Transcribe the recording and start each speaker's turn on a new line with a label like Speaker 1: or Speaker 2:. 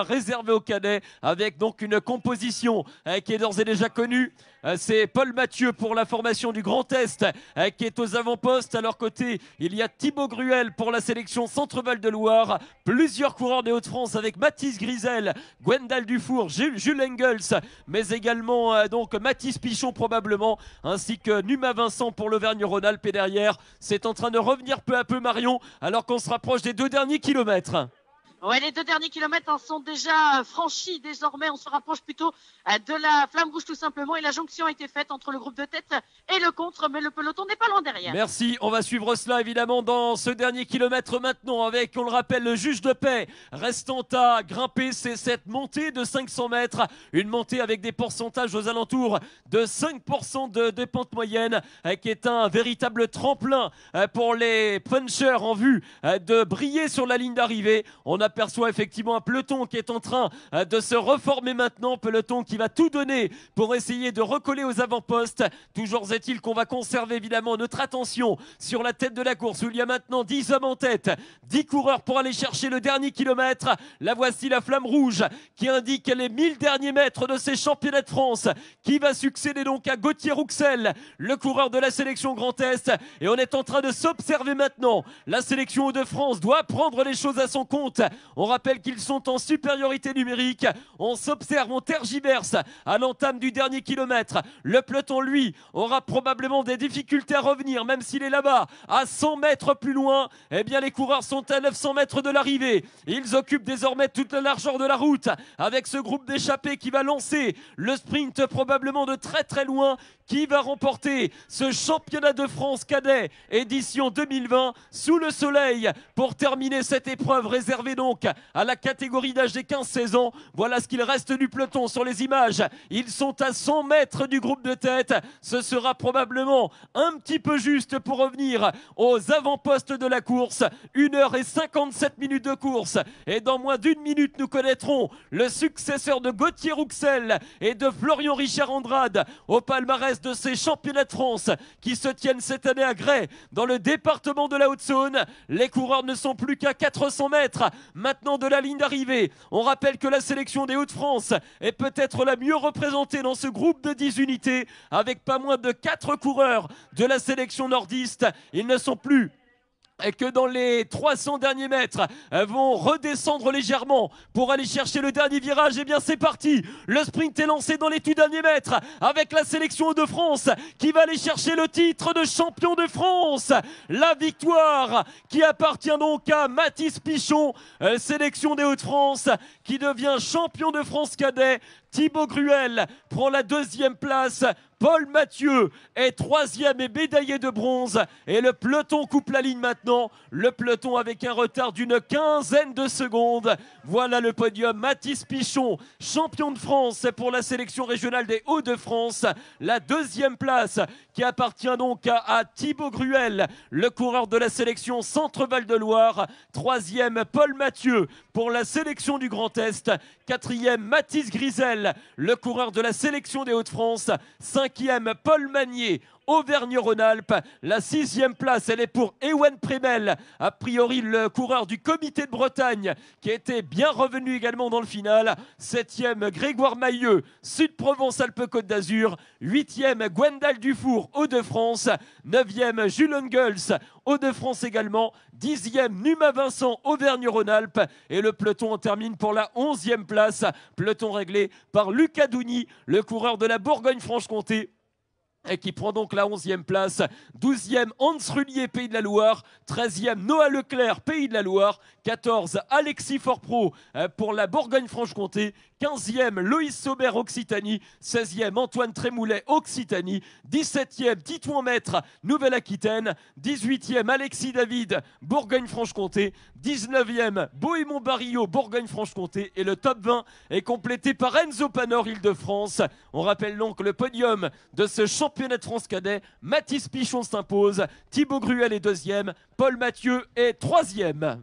Speaker 1: réservé aux cadets avec donc une composition qui est d'ores et déjà connue. C'est Paul Mathieu pour la formation du Grand Est qui est aux avant-postes. À leur côté, il y a Thibaut Gruel pour la sélection Centre-Val de Loire. Plusieurs coureurs des Hauts-de-France avec Mathis Grisel, Gwendal Dufour, Jules Engels, mais également donc Mathis Pichon probablement, ainsi que Numa Vincent pour l'Auvergne-Rhône-Alpes. Et derrière, c'est en train de revenir peu à peu Marion, alors qu'on se rapproche des 2 derniers kilomètres.
Speaker 2: Ouais, les 2 derniers kilomètres sont déjà franchis. Désormais, on se rapproche plutôt de la flamme rouge tout simplement. Et la jonction a été faite entre le groupe de tête et le contre, mais le peloton n'est pas loin derrière.
Speaker 1: Merci, on va suivre cela évidemment dans ce dernier kilomètre maintenant avec, on le rappelle, le juge de paix restant à grimper. C'est cette montée de 500 mètres, une montée avec des pourcentages aux alentours de 5% de pente moyenne qui est un véritable tremplin pour les punchers en vue de briller sur la ligne d'arrivée. On aperçoit effectivement un peloton qui est en train de se reformer maintenant, peloton qui va tout donner pour essayer de recoller aux avant-postes. Toujours est-il qu'on va conserver évidemment notre attention sur la tête de la course où il y a maintenant 10 hommes en tête, 10 coureurs pour aller chercher le dernier kilomètre. La voici, la flamme rouge qui indique les 1000 derniers mètres de ces championnats de France, qui va succéder donc à Gauthier Rouxel, le coureur de la sélection Grand Est. Et on est en train de s'observer maintenant. La sélection Hauts-de-France doit prendre les choses à son compte. On rappelle qu'ils sont en supériorité numérique. On s'observe, on tergiverse à l'entame du dernier kilomètre. Le peloton, lui, aura probablement des difficultés à revenir, même s'il est là-bas, à 100 mètres plus loin. Eh bien, les coureurs sont à 900 mètres de l'arrivée. Ils occupent désormais toute la largeur de la route avec ce groupe d'échappés qui va lancer le sprint probablement de très très loin. Qui va remporter ce championnat de France cadet édition 2020 sous le soleil pour terminer cette épreuve réservée donc à la catégorie d'âge des 15-16 ans. Voilà ce qu'il reste du peloton sur les images. Ils sont à 100 mètres du groupe de tête. Ce sera probablement un petit peu juste pour revenir aux avant-postes de la course. 1h57 de course. Et dans moins d'1 minute, nous connaîtrons le successeur de Gauthier Rouxel et de Florian Richard Andrade au palmarès de ces championnats de France qui se tiennent cette année à Gray dans le département de la Haute-Saône. Les coureurs ne sont plus qu'à 400 mètres maintenant de la ligne d'arrivée. On rappelle que la sélection des Hauts-de-France est peut-être la mieux représentée dans ce groupe de 10 unités avec pas moins de 4 coureurs de la sélection nordiste. Ils ne sont plus et que dans les 300 derniers mètres vont redescendre légèrement pour aller chercher le dernier virage. Et bien c'est parti, le sprint est lancé dans les tout derniers mètres avec la sélection de France qui va aller chercher le titre de champion de France. La victoire qui appartient donc à Mathis Pichon, sélection des Hauts-de-France qui devient champion de France cadet. Thibaut Gruel prend la 2e place. Paul Mathieu est 3e et médaillé de bronze. Et le peloton coupe la ligne maintenant. Le peloton avec un retard d'une quinzaine de secondes. Voilà le podium. Mathis Pichon, champion de France pour la sélection régionale des Hauts-de-France. La 2e place qui appartient donc à Thibaut Gruel, le coureur de la sélection Centre-Val de Loire. 3e, Paul Mathieu pour la sélection du Grand Est. 4e, Mathis Grisel, le coureur de la sélection des Hauts-de-France. 5e, Paul Magnier, Auvergne-Rhône-Alpes. La 6e place, elle est pour Ewan Prémel, a priori le coureur du comité de Bretagne, qui a été bien revenu également dans le final. 7e, Grégoire Mailleux, Sud-Provence-Alpes-Côte d'Azur. 8e, Gwendal Dufour, Hauts-de-France. 9e, Jules Engels, Hauts-de-France également. 10e, Numa Vincent, Auvergne-Rhône-Alpes. Et le peloton en termine pour la 11e place. Peloton réglé par Lucas Douny, le coureur de la Bourgogne-Franche-Comté, et qui prend donc la 11e place. 12e, Hans Rullier, Pays de la Loire. 13e, Noah Leclerc, Pays de la Loire. 14, Alexis Forpro pour la Bourgogne-Franche-Comté. 15e, Loïs Saubert, Occitanie. 16e, Antoine Trémoulet, Occitanie. 17e, Titouan Maître, Nouvelle-Aquitaine. 18e, Alexis David, Bourgogne-Franche-Comté. 19e, Bohémond Barillot, Bourgogne-Franche-Comté. Et le top 20 est complété par Enzo Panor, Île-de-France. On rappelle donc le podium de ce championnat de France cadet. Mathis Pichon s'impose. Thibaut Gruel est 2e. Paul Mathieu est 3e.